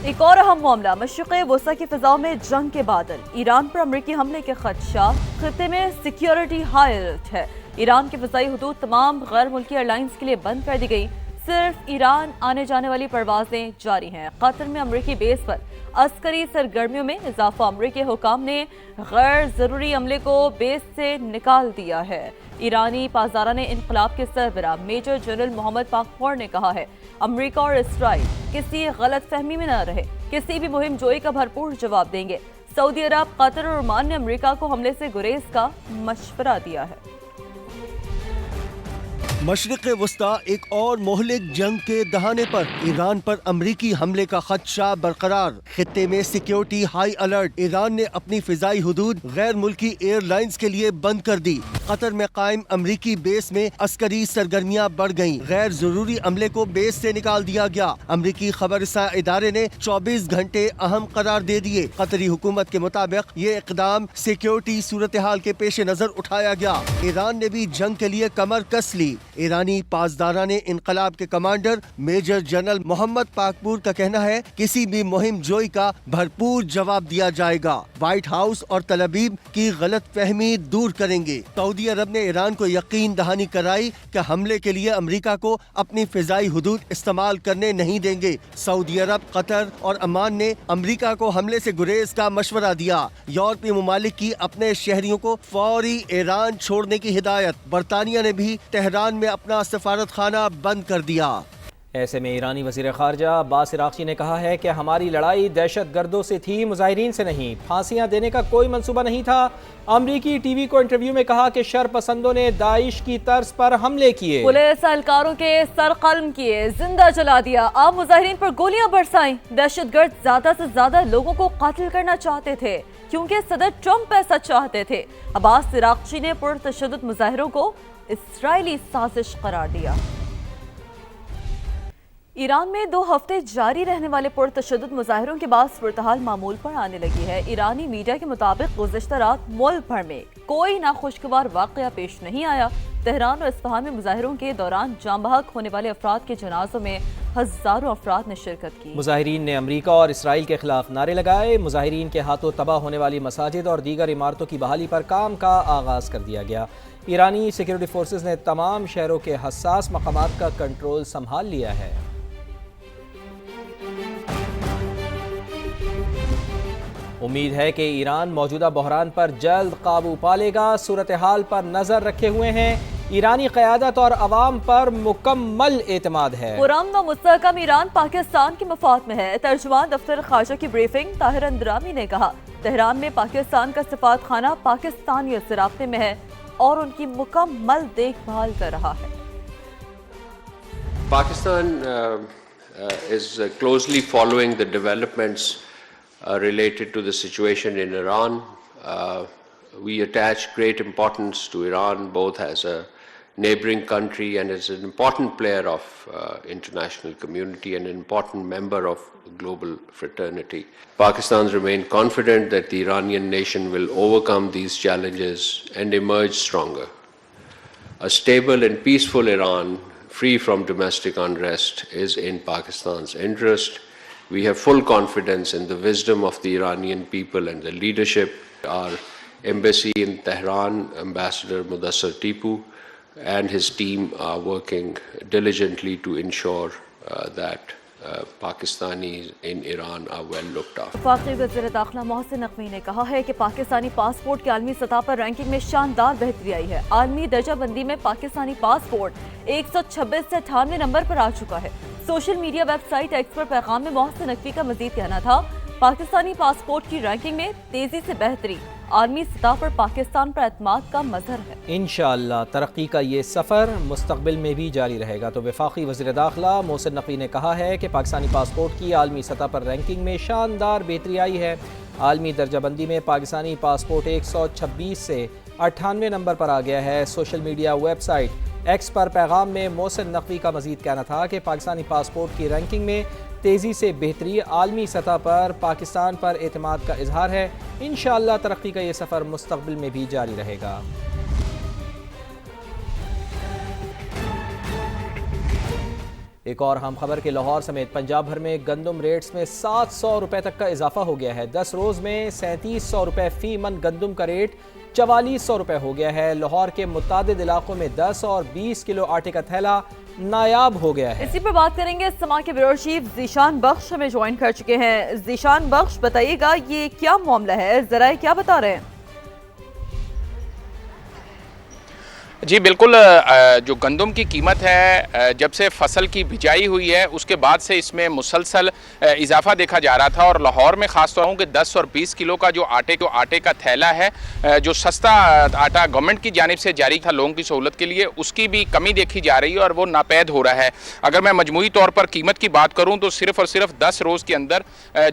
ایک اور اہم معاملہ مشرق وسطی کی فضاؤں میں جنگ کے بادل، ایران پر امریکی حملے کے خدشات، خطے میں سیکیورٹی ہائی الرٹ ہے۔ ایران کی فضائی حدود تمام غیر ملکی ایئر لائنز کے لیے بند کر دی گئی، صرف ایران آنے جانے والی پروازیں جاری ہیں۔ قطر میں امریکی بیس پر عسکری سرگرمیوں میں اضافہ، امریکی حکام نے غیر ضروری عملے کو بیس سے نکال دیا ہے۔ ایرانی پاسداران انقلاب کے سربراہ میجر جنرل محمد پاکپور نے کہا ہے امریکہ اور اسرائیل کسی غلط فہمی میں نہ رہے، کسی بھی مہم جوئی کا بھرپور جواب دیں گے۔ سعودی عرب، قطر اور عمان نے امریکہ کو حملے سے گریز کا مشورہ دیا ہے۔ مشرق وسطی ایک اور مہلک جنگ کے دہانے پر، ایران پر امریکی حملے کا خدشہ برقرار، خطے میں سیکیورٹی ہائی الرٹ، ایران نے اپنی فضائی حدود غیر ملکی ایئر لائنز کے لیے بند کر دی، قطر میں قائم امریکی بیس میں عسکری سرگرمیاں بڑھ گئیں، غیر ضروری عملے کو بیس سے نکال دیا گیا، امریکی خبر رساں ادارے نے 24 گھنٹے اہم قرار دے دیے۔ قطری حکومت کے مطابق یہ اقدام سیکیورٹی صورتحال کے پیش نظر اٹھایا گیا۔ ایران نے بھی جنگ کے لیے کمر کس لی۔ ایرانی پاسداران انقلاب کے کمانڈر میجر جنرل محمد پاکپور کا کہنا ہے کسی بھی مہم جوئی کا بھرپور جواب دیا جائے گا، وائٹ ہاؤس اور تل ابیب کی غلط فہمی دور کریں گے۔ سعودی عرب نے ایران کو یقین دہانی کرائی کہ حملے کے لیے امریکہ کو اپنی فضائی حدود استعمال کرنے نہیں دیں گے۔ سعودی عرب، قطر اور عمان نے امریکہ کو حملے سے گریز کا مشورہ دیا۔ یورپی ممالک کی اپنے شہریوں کو فوری ایران چھوڑنے کی ہدایت۔ برطانیہ نے بھی تہران میں اپنا سفارت خانہ بند کر دیا۔ ایسے میں ایرانی وزیر خارجہ عباس عراقچی نے کہا ہے کہ ہماری لڑائی دہشت گردوں سے تھی، مظاہرین سے نہیں، پھانسیاں دینے کا کوئی منصوبہ نہیں تھا۔ امریکی ٹی وی کو انٹرویو میں کہا کہ شر پسندوں نے داعش کی طرز پر حملے کیے، پولیس اہلکاروں کے سر قلم کیے، زندہ جلا دیا، عام مظاہرین پر گولیاں برسائیں۔ دہشت گرد زیادہ سے زیادہ لوگوں کو قتل کرنا چاہتے تھے کیونکہ صدر ٹرمپ ایسا چاہتے تھے۔ عباس عراقچی نے پرتشدد مظاہروں کو اسرائیلی سازش قرار دیا۔ ایران میں 2 ہفتے جاری رہنے والے پرتشدد مظاہروں کے بعد صورتحال معمول پر آنے لگی ہے۔ ایرانی میڈیا کے مطابق گزشتہ رات ملک بھر میں کوئی ناخوشگوار واقعہ پیش نہیں آیا۔ تہران اور اصفہان میں مظاہروں کے دوران جاں بحق ہونے والے افراد کے جنازوں میں ہزاروں افراد نے شرکت کی۔ مظاہرین نے امریکہ اور اسرائیل کے خلاف نعرے لگائے، مظاہرین کے ہاتھوں تباہ ہونے والی مساجد اور دیگر عمارتوں کی بحالی پر کام کا آغاز کر دیا گیا۔ ایرانی سیکیورٹی فورسز نے تمام شہروں کے حساس مقامات کا کنٹرول سنبھال لیا ہے۔ امید ہے کہ ایران موجودہ بحران پر جلد قابو پا لے گا، صورتحال پر نظر رکھے ہوئے ہیں، ایرانی قیادت اور عوام پر مکمل اعتماد ہے۔ پرامن و مستحکم ایران پاکستان کے مفاد میں ہے، ترجمان دفتر خارجہ کی بریفنگ طاہر اندرامی نے کہا۔ تہران میں پاکستان کا سفارت خانہ پاکستانیوں سے رابطے میں ہے اور ان کی مکمل دیکھ بھال کر رہا ہے۔ Pakistan is closely following the developments related to the situation in Iran. We attach great importance to Iran both as a neighboring country and as an important player of international community and an important member of global fraternity. Pakistan remains confident that the Iranian nation will overcome these challenges and emerge stronger. A stable and peaceful Iran, free from domestic unrest, is in Pakistan's interest. We have full confidence in the wisdom of the Iranian people and the leadership. Our embassy in Tehran, Ambassador Mudassir Tipu and his team are working diligently to ensure that Pakistanis in Iran are well looked after. وفاقی وزیر داخلہ محسن نقوی نے کہا ہے کہ Pakistani passport کی عالمی سطح پر رینکنگ میں شاندار بہتری آئی ہے۔ عالمی درجہ بندی میں پاکستانی پاسپورٹ 126 سے 98 نمبر پر آ چکا ہے۔ Social media website X پر پیغام میں محسن نقوی کا مزید کہنا تھا پاکستانی پاسپورٹ کی رینکنگ میں تیزی سے بہتری عالمی سطح پر پاکستان پر اعتماد کا مظہر ہے۔ انشاءاللہ ترقی کا یہ سفر مستقبل میں بھی جاری رہے گا۔ تو وفاقی وزیر داخلہ محسن نقوی نے کہا ہے کہ پاکستانی پاسپورٹ کی عالمی سطح پر رینکنگ میں شاندار بہتری آئی ہے۔ عالمی درجہ بندی میں پاکستانی پاسپورٹ 126 سے 98 نمبر پر آ گیا ہے۔ Social media website X پر پیغام میں محسن نقوی کا مزید کہنا تھا کہ پاکستانی پاسپورٹ کی رینکنگ میں تیزی سے بہتری عالمی سطح پر پاکستان پر اعتماد کا اظہار ہے۔ انشاءاللہ ترقی کا یہ سفر مستقبل میں بھی جاری رہے گا۔ ایک اور ہم خبر کے لاہور سمیت پنجاب بھر میں گندم ریٹس میں 700 روپے تک کا اضافہ ہو گیا ہے۔ 10 روز میں 3700 روپے فی من گندم کا ریٹ 4400 روپے ہو گیا ہے۔ لاہور کے متعدد علاقوں میں 10 اور 20 کلو آٹے کا تھیلا نایاب ہو گیا ہے۔ اسی پر بات کریں گے، سما کے بیورو چیف ذیشان بخش ہمیں جوائن کر چکے ہیں۔ ذیشان بخش، بتائیے گا یہ کیا معاملہ ہے، ذرائع کیا بتا رہے ہیں؟ جی بالکل، جو گندم کی قیمت ہے جب سے فصل کی بجائی ہوئی ہے اس کے بعد سے اس میں مسلسل اضافہ دیکھا جا رہا تھا، اور لاہور میں خاص طور پر 10 اور 20 کلو کا جو آٹے کا تھیلا ہے، جو سستا آٹا گورنمنٹ کی جانب سے جاری تھا لوگوں کی سہولت کے لیے، اس کی بھی کمی دیکھی جا رہی ہے اور وہ ناپید ہو رہا ہے۔ اگر میں مجموعی طور پر قیمت کی بات کروں تو صرف اور صرف 10 روز کے اندر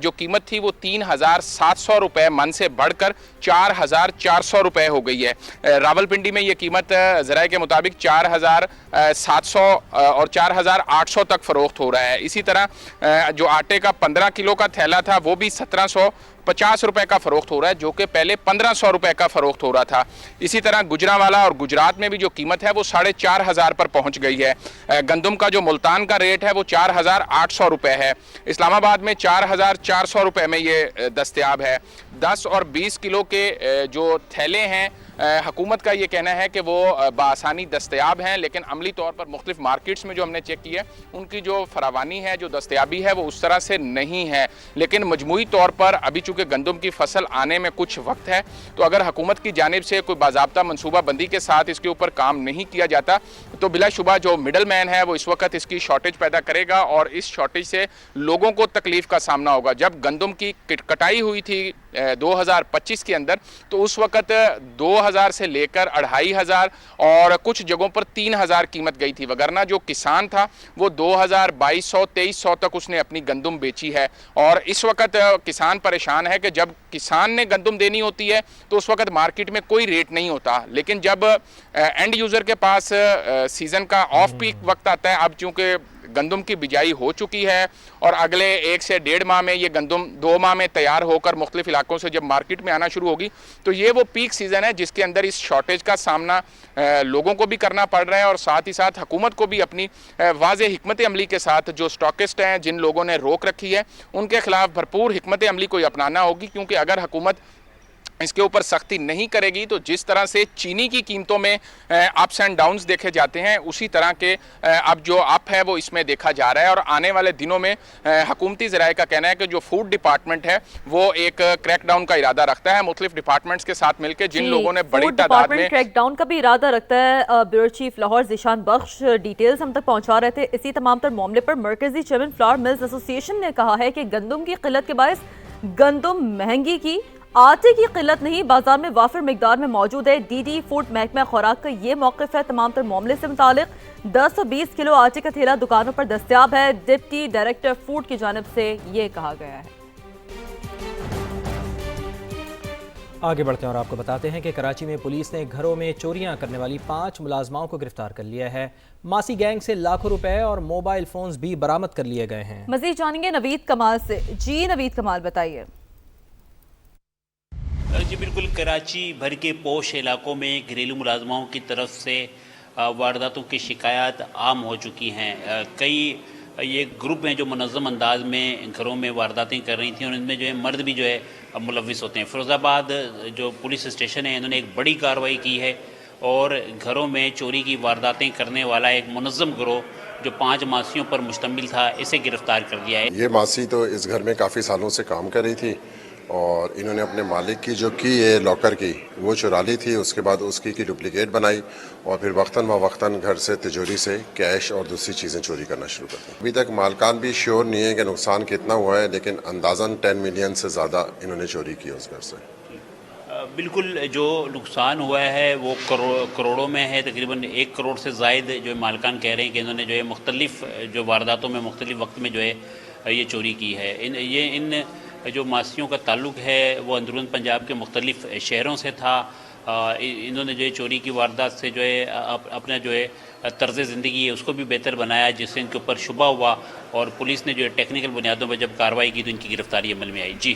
جو قیمت تھی وہ 3700 روپے من سے بڑھ کر 4400 روپے ہو گئی ہے۔ راولپنڈی میں یہ قیمت ذرائع کے مطابق 4700 اور 4800 تک فروخت ہو رہا ہے۔ اسی طرح جو آٹے کا 15 کلو کا تھیلا تھا وہ بھی 1750 روپے کا فروخت ہو رہا ہے، جو کہ پہلے 1500 روپے کا فروخت ہو رہا تھا۔ اسی طرح گجرانوالہ اور گجرات میں بھی جو قیمت ہے وہ 4500 پر پہنچ گئی ہے۔ گندم کا جو ملتان کا ریٹ ہے وہ 4800 روپے ہے۔ اسلام آباد میں 4400 روپے میں یہ دستیاب ہے۔ 10 اور 20 کلو کے جو تھیلے ہیں، حکومت کا یہ کہنا ہے کہ وہ بآسانی دستیاب ہیں، لیکن عملی طور پر مختلف مارکیٹس میں جو ہم نے چیک کی ہے ان کی جو فراوانی ہے، جو دستیابی ہے، وہ اس طرح سے نہیں ہے۔ لیکن مجموعی طور پر ابھی چونکہ گندم کی فصل آنے میں کچھ وقت ہے، تو اگر حکومت کی جانب سے کوئی باضابطہ منصوبہ بندی کے ساتھ اس کے اوپر کام نہیں کیا جاتا تو بلا شبہ جو مڈل مین ہے وہ اس وقت اس کی شارٹیج پیدا کرے گا، اور اس شارٹیج سے لوگوں کو تکلیف کا سامنا ہوگا۔ جب گندم کی کٹائی ہوئی تھی 2025 کے اندر تو اس وقت 2000 سے لے کر 2500 اور کچھ جگہوں پر 3000 قیمت گئی تھی، وگرنہ جو کسان تھا وہ 2000 2200 2300 تک اس نے اپنی گندم بیچی ہے۔ اور اس وقت کسان پریشان ہے کہ جب کسان نے گندم دینی ہوتی ہے تو اس وقت مارکیٹ میں کوئی ریٹ نہیں ہوتا، لیکن جب اینڈ یوزر کے پاس سیزن کا آف پیک وقت آتا ہے، اب چونکہ گندم کی بجائی ہو چکی ہے اور اگلے 1 سے 1.5 ماہ میں یہ گندم 2 ماہ میں تیار ہو کر مختلف علاقوں سے جب مارکیٹ میں آنا شروع ہوگی تو یہ وہ پیک سیزن ہے جس کے اندر اس شارٹیج کا سامنا لوگوں کو بھی کرنا پڑ رہا ہے، اور ساتھ ہی ساتھ حکومت کو بھی اپنی واضح حکمت عملی کے ساتھ جو سٹاکسٹ ہیں، جن لوگوں نے روک رکھی ہے، ان کے خلاف بھرپور حکمت عملی کو اپنانا ہوگی، کیونکہ اگر حکومت اس کے اوپر سختی نہیں کرے گی تو جس طرح سے چینی کی قیمتوں میں اپس اینڈ ڈاؤنز دیکھے جاتے ہیں اسی طرح کے اب جو اپ ہے وہ اس میں دیکھا جا رہا ہے۔ اور آنے والے دنوں میں حکومتی ذرائع کا کہنا ہے کہ جو فوڈ ڈپارٹمنٹ ہے وہ ایک کریک ڈاؤن کا ارادہ رکھتا ہے مختلف ڈپارٹمنٹس کے ساتھ مل کے، جن لوگوں نے بڑی تعداد میں کریک ڈاؤن کا بھی ارادہ رکھتا ہے۔ بیورو چیف لاہور ذیشان بخش ڈیٹیلز ہم تک پہنچا رہے تھے۔ اسی تمام تر معاملے پر مرکزی چیئرمین فلاور ملز ایسوسی ایشن نے کہا ہے کہ گندم کی قلت کے باعث گندم مہنگی کی، آٹے کی قلت نہیں، بازار میں وافر مقدار میں موجود ہے۔ ڈی فوڈ محکمہ خوراک کا یہ موقف ہے تمام تر معاملے سے متعلق۔ 10 اور 20 کلو آٹے کا تھیلا دکانوں پر دستیاب ہے۔ ڈپٹی ڈائریکٹر فوڈ کی جانب سے یہ کہا گیا ہے۔ آگے بڑھتے ہیں اور آپ کو بتاتے ہیں کہ کراچی میں پولیس نے گھروں میں چوریاں کرنے والی 5 ملازماؤں کو گرفتار کر لیا ہے۔ ماسی گینگ سے لاکھوں روپے اور موبائل فونز بھی برآمد کر لیے گئے ہیں۔ مزید جانیں گے نوید کمال سے۔ جی نوید کمال، بتائیے۔ جی بالکل، کراچی بھر کے پوش علاقوں میں گھریلو ملازماؤں کی طرف سے وارداتوں کی شکایات عام ہو چکی ہیں۔ کئی یہ گروپ ہیں جو منظم انداز میں گھروں میں وارداتیں کر رہی تھیں، اور ان میں جو ہے مرد بھی جو ہے ملوث ہوتے ہیں۔ فیروز آباد جو پولیس اسٹیشن ہے انہوں نے ایک بڑی کارروائی کی ہے اور گھروں میں چوری کی وارداتیں کرنے والا ایک منظم گروہ جو 5 ماسیوں پر مشتمل تھا اسے گرفتار کر لیا ہے۔ یہ ماسی تو اس گھر میں کافی سالوں سے کام کر رہی تھی اور انہوں نے اپنے مالک کی جو کی ہے لاکر کی وہ چرا لی تھی، اس کے بعد اس کی ڈپلیکیٹ بنائی اور پھر وقتاً فوقتاً گھر سے تجوری سے کیش اور دوسری چیزیں چوری کرنا شروع کر دیں۔ ابھی تک مالکان بھی شیور نہیں ہے کہ نقصان کتنا ہوا ہے، لیکن اندازاً 10 ملین سے زیادہ انہوں نے چوری کی اس گھر سے۔ بالکل، جو نقصان ہوا ہے وہ کروڑوں میں ہے، تقریباً 1 کروڑ سے زائد جو مالکان کہہ رہے ہیں کہ انہوں نے جو ہے مختلف جو وارداتوں میں مختلف وقت میں جو ہے یہ چوری کی ہے۔ ان جو ماسیوں کا تعلق ہے وہ اندرون پنجاب کے مختلف شہروں سے تھا۔ انہوں نے جو ہے چوری کی واردات سے جو ہے اپنا جو ہے طرز زندگی ہے اس کو بھی بہتر بنایا، جس سے ان کے اوپر شبہ ہوا اور پولیس نے جو ہے ٹیکنیکل بنیادوں پر جب کارروائی کی تو ان کی گرفتاری عمل میں آئی۔ جی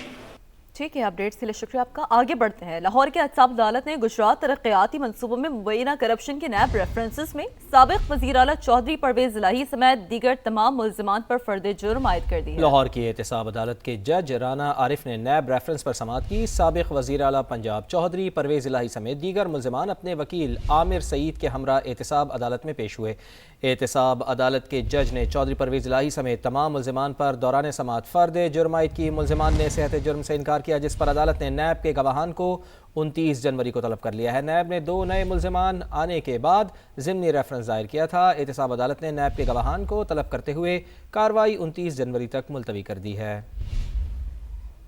ٹھیک ہے، اپڈیٹس کے لیے شکریہ آپ کا۔ آگے بڑھتے ہیں۔ لاہور کے احتساب عدالت نے گجرات ترقیاتی منصوبوں میں مبینہ کرپشن کے نیب ریفرنسز میں سابق وزیر اعلیٰ چودھری پرویز الہی سمیت دیگر تمام ملزمان پر فرد جرم عائد کر دی ہے۔ لاہور کی احتساب عدالت کے جج رانا عارف نے نیب ریفرنس پر سماعت کی۔ سابق وزیر اعلیٰ پنجاب چودھری پرویز الہی سمیت دیگر ملزمان اپنے وکیل عامر سعید کے ہمراہ احتساب عدالت میں پیش ہوئے۔ احتساب عدالت کے جج نے چودھری پرویز الہی سمیت تمام ملزمان پر دوران سماعت فرد جرم عائد کی۔ ملزمان نے صحت جرم سے انکار کیا، جس پر عدالت نے نیب کے گواہان کو 29 جنوری کو طلب کر لیا ہے۔ نیب نے 2 نئے ملزمان آنے کے بعد ضمنی ریفرنس دائر کیا تھا۔ احتساب عدالت نے نیب کے گواہان کو طلب کرتے ہوئے کارروائی 29 جنوری تک ملتوی کر دی ہے۔